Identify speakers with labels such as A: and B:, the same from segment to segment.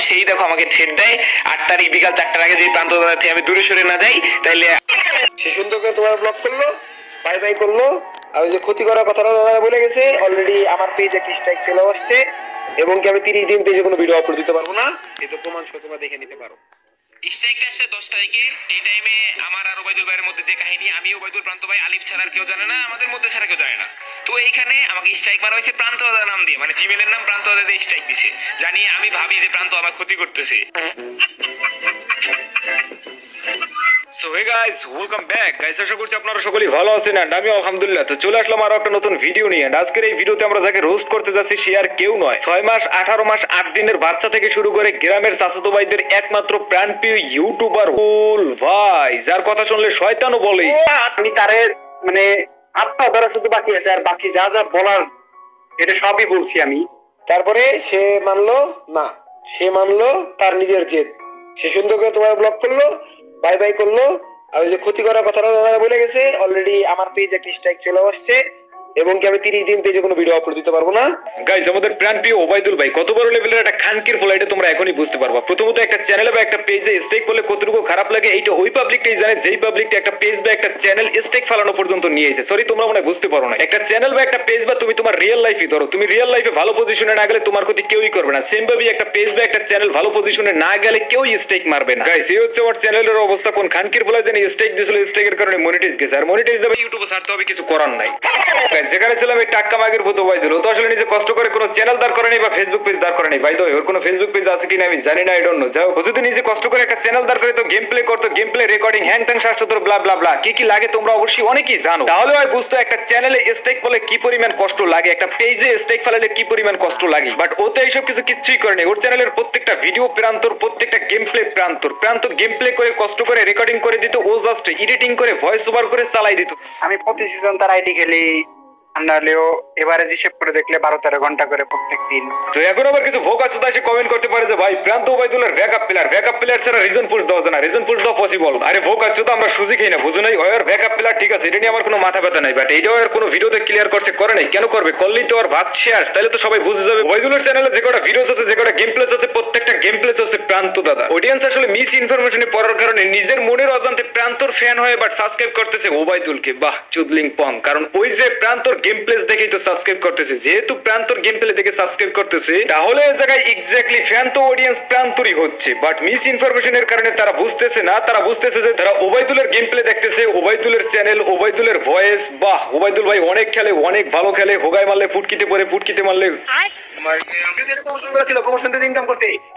A: সেই দেখো আমাকে থ্রেট দেয় 8 তারিখ বিকাল 4টার আগে যদি প্রান্ত দাদা থেকে আমি দূরে সরে না যাই তাইলে
B: সে সুন্দরকে তোমার ব্লক করলো, বাই বাই করলো। আর ওই যে ক্ষতি করার কথাটা দাদা বলে গেছে, অলরেডি আমার পেজে একটা স্ট্রাইক চলে আসছে এবং কি আমি 30 দিন পেজে কোনো ভিডিও আপলোড দিতে পারবো না। এই তো প্রমাণ সহ তোমরা দেখে নিতে পারো।
A: স্ট্রাইকটা আসছে 10 তারিখে। এই টাইমে আমার আর ওবাইদুল ভাইয়ের মধ্যে যে কাহিনী, আমি ওবাইদুল প্রান্ত ভাই আলিফ ছাড়া আর কেউ জানে না, আমাদের মধ্যে ছাড়া কেউ জানে না। তো এইখানে আমাকে স্ট্রাইক মারা হয়েছে প্রান্ত দাদার নাম দিয়ে, মানে জিমেলের নাম প্রান্ত দাদা দিয়ে স্ট্রাইক দিছে। জানি আমি ভাবি যে প্রান্ত আমার ক্ষতি করতেছে।
C: So hey guys, welcome back guys. আশা করছি আপনারা সকলেই ভালো আছেন এন্ড আমি আলহামদুলিল্লাহ। তো চলে আসলাম আরো একটা নতুন ভিডিও নিয়ে। আজকের এই ভিডিওতে আমরা যাকে রোস্ট করতে যাচ্ছি সে আর কেউ নয়, 6 মাস 18 মাস 8 দিনের বাচ্চা থেকে শুরু করে গ্রামের চাচাতো ভাইদের একমাত্র প্রাণপ্রিয় ইউটিউবার ফুল ভাই, যার কথা শুনলে শয়তানও বলে।
B: আমি তারে মানে আত্মা ধরা শুধু বাকি আছে, আর বাকি যা যা বলার এটা সবই বলছি আমি। তারপরে সে মানলো না, সে মানলো তার নিজের জেদ। সে সুন্দর করে তোমার ব্লক করলো, বাই বাই করলো। আর ওই যে ক্ষতি করার কথাটা দাদা বলে গেছে, অলরেডি আমার পেজে একটা স্ট্রাইক চলে আসছে এবং কি আমি 30 দিন পেজে কোনো ভিডিও আপলোড দিতে পারবো না।
C: গাইস, আমাদের প্রাণপ্রিয় ওবাইদুল ভাই কত বড় লেভেলের একটা খানকির ফল, এটা তোমরা এখনই বুঝতে পারবা। প্রথমত একটা চ্যানেলে বা একটা পেজে স্ট্রাইক করলে কতটুকু খারাপ লাগে এইটা ওই পাবলিকটাই জানে, যেই পাবলিকটা একটা পেজ বা একটা চ্যানেল স্ট্রাইক ফালানো পর্যন্ত নিয়ে এসে। সরি, তোমরা মনে বুঝতে পারো না। একটা চ্যানেল বা একটা পেজ বা তুমি তোমার রিয়েল লাইফে ধরো, তুমি রিয়েল লাইফে ভালো পজিশনে না গেলে তোমার ক্ষতি কেউই করবে না। সেম ভাবে একটা পেজ বা একটা চ্যানেল ভালো পজিশনে না গেলে কেউই স্ট্রাইক মারবে না। গাইস, এই হচ্ছে আমার চ্যানেলের অবস্থা। কোন খানকির ফলে জানি স্ট্রাইক দিছিল, স্ট্রাইকের কারণে মনিটাইজ গেছে। আর মনিটাইজ দেবে ইউটিউবে ছাড়তে হবে, কিছু করার নাই। গাইস, যেখানে ছিলাম এই টাক্কা মাগের ভূত ওবাইদুল, ও তো আসলে নিজে কষ্ট করে কোনো চ্যানেল দাঁড় করে নেই বা ফেসবুক পেজ দাঁড় করে নেই। ভাই তো ওর কোনো ফেসবুক পেজ আছে কিনা আমি জানি না, আই ডোন্ট নো। যাও, ও যদি নিজে কষ্ট করে একটা চ্যানেল দাঁড় করে তো গেম প্লে করতো, গেম প্লে রেকর্ডিং হ্যাং ত্যাং শাস্ত্র ব্লা ব্লা ব্লা কি কি লাগে তোমরা অবশ্যই অনেকেই জানো। তাহলে হয় বুঝতো একটা চ্যানেলে স্ট্রাইক ফলে কি পরিমাণ কষ্ট লাগে, একটা পেজে স্ট্রাইক ফেলালে কি পরিমাণ কষ্ট লাগে। বাট ও তো এইসব কিছু কিচ্ছুই করেনি। ওর চ্যানেলের প্রত্যেকটা ভিডিও প্রান্তর, প্রত্যেকটা গেম প্লে প্রান্তর প্রান্তর গেম প্লে করে কষ্ট করে রেকর্ডিং করে দিত। ও জাস্ট এডিটিং করে ভয়েস ওভার করে চালাই দিত।
B: আমি প্রতি সিজন তার আইডি খেলি, আন্ডারলেও এবারে হিসেব করে দেখলে 12-13 ঘন্টা করে প্রত্যেক দিন।
C: তো এখন আবার কিছু ভোগ আছে তাই সে কমেন্ট করতে পারে যে ভাই প্রান্ত ওবাইদুলের ব্যাকআপ প্লেয়ার ছাড়া রিজন পুশ দেওয়া যায় না, রিজন পুশ দেওয়া পসিবল। আরে ভোগ আছে তো আমরা সুজি খাই না, বুঝো নাই? ওর ব্যাকআপ প্লেয়ার ঠিক আছে, এটা নিয়ে আমার কোনো মাথা ব্যথা নাই। বাট এইটা ওর কোনো ভিডিওতে ক্লিয়ার করছে করে নাই, কেন করবে? করলেই তো ওর ভাত শেষ, তাহলে তো সবাই বুঝে যাবে। ওবাইদুলের চ্যানেলে যে কটা ভিডিওস আছে, যে কটা গেম প্লেস আছে, প্রত্যেকটা গেম প্লেস আছে প্রান্ত দাদা। অডিয়েন্স আসলে মিস ইনফরমেশনে পড়ার কারণে নিজের মনের অজান্তে প্রান্তর ফ্যান হয়ে বাট সাবস্ক্রাইব করতেছে ওবাইদুলকে। বাহ, চুদলিং পং। কারণ ওই যে প্রান্তর গেম প্লেস দেখেই তো সাবস্ক্রাইব করতেছে। যেহেতু প্রান্তর গেম প্লে দেখে সাবস্ক্রাইব করতেছে, তাহলে এই জায়গায় এক্স্যাক্টলি ফ্যান তো অডিয়েন্স প্রান্তরই হচ্ছে। বাট মিস ইনফরমেশনের কারণে তারা বুঝতেছে না, তারা বুঝতেছে যে তারা ওবাইদুলের গেম প্লে দেখতেছে, ওবাইদুলের চ্যানেল, ওবাইদুলের ভয়েস। বাহ, ওবাইদুল ভাই অনেক খেলে, অনেক ভালো খেলে। হোগায় মারলে ফুটকিতে পড়ে, ফুটকিতে মারলে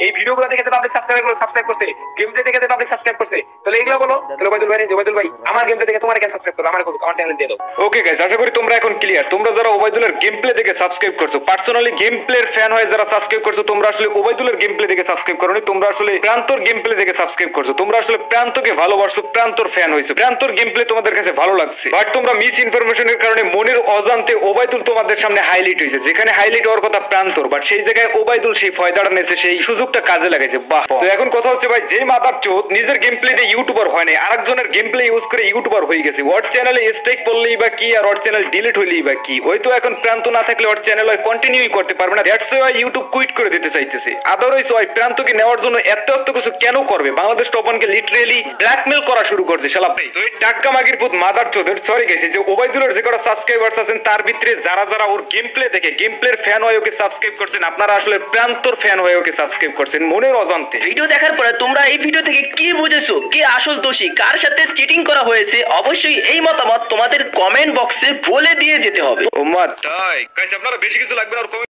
C: এই ভিডিওগুলো দেখে পাবলিক সাবস্ক্রাইব করছে, গেম প্লে দেখে পাবলিক সাবস্ক্রাইব করছে। তাহলে এগুলো বলো, তাহলে ওবাইদুল ভাই আমার গেম প্লে দেখে তোমার কেন সাবস্ক্রাইব করো, আমার চ্যানেল দিয়ে দাও। ওকে গাইস, আশা করি তোমরা এখন ক্লিয়ার। তোমরা যারা ওবাইদুলের গেম প্লে দেখে সাবস্ক্রাইব করছো, পার্সোনালি গেম প্লের ফ্যান হয়ে যারা সাবস্ক্রাইব করছো, তোমরা আসলে ওবাইদুলের গেম প্লে দেখে সাবস্ক্রাইব করোনি, তোমরা আসলে প্রান্তর গেম প্লে দেখে সাবস্ক্রাইব করছো। তোমরা আসলে প্রান্তকে ভালোবাসো, প্রান্তর ফ্যান হইছো, প্রান্তর গেম প্লে তোমাদের কাছে ভালো লাগছে। বাট তোমরা মিস ইনফরমেশনের কারণে মনের অজান্তে ওবাইদুল তোমাদের সামনে হাইলাইট হয়েছে, যেখানে হাইলাইট হওয়ার কথা প্রান্তর, বাট সেই জায়গায় ওবাইদুল সেই ফয়দাটা নিয়েছে, সেই সুযোগটা কাজে লাগাইছে। বাহ। তো এখন কথা হচ্ছে ভাই, যে মাদার চোদ নিজের গেম প্লে দিয়ে ইউটিউবার হয় না, আরেকজনের গেম প্লে ইউজ করে ইউটিউবার হয়ে গেছে। ওর চ্যানেলে স্ট্রাইক পড়লেই বা কি, আর ওর চ্যানেল ডিলিট হইলেই বা কি। ওই তো এখন প্রান্ত না থাকলে ওর চ্যানেল কন্টিনিউই করতে পারবে না। দ্যাটস ওয়াই ইউটিউব কুইট করে দিতে চাইতেছে। আদারওয়াইজ ওই প্রান্তকে নেওয়ার জন্য এত কিছু কেন করবে? বাংলাদেশ টপনকে লিটারেলি ব্ল্যাকমেল করা শুরু করছে শালা। তো এই টাক্কা মাগির পুত মাদার চোদের সরি গেছে যে ওবাইদুলের যে কটা সাবস্ক্রাইবার্স আছেন তার ভিতরে যারা যারা ওর গেম প্লে দেখে গেম প্লের ফ্যান হয়ে ওকে সাবস্ক্রাইব করছেন, আপনারা আসলে প্রান্তর ফ্যান হয়ে ওকে সাবস্ক্রাইব করছেন মনের অজান্তে।
D: ভিডিও দেখার পরে তোমরা এই ভিডিও থেকে কি বুঝেছো, কে আসল দোষী, কার সাথে চিটিং করা হয়েছে, অবশ্যই এই মতামত তোমাদের কমেন্ট বক্সে বলে দিয়ে যেতে হবে।
C: ও মা তাই গাইস, আপনারা বেশি কিছু লাগবে না।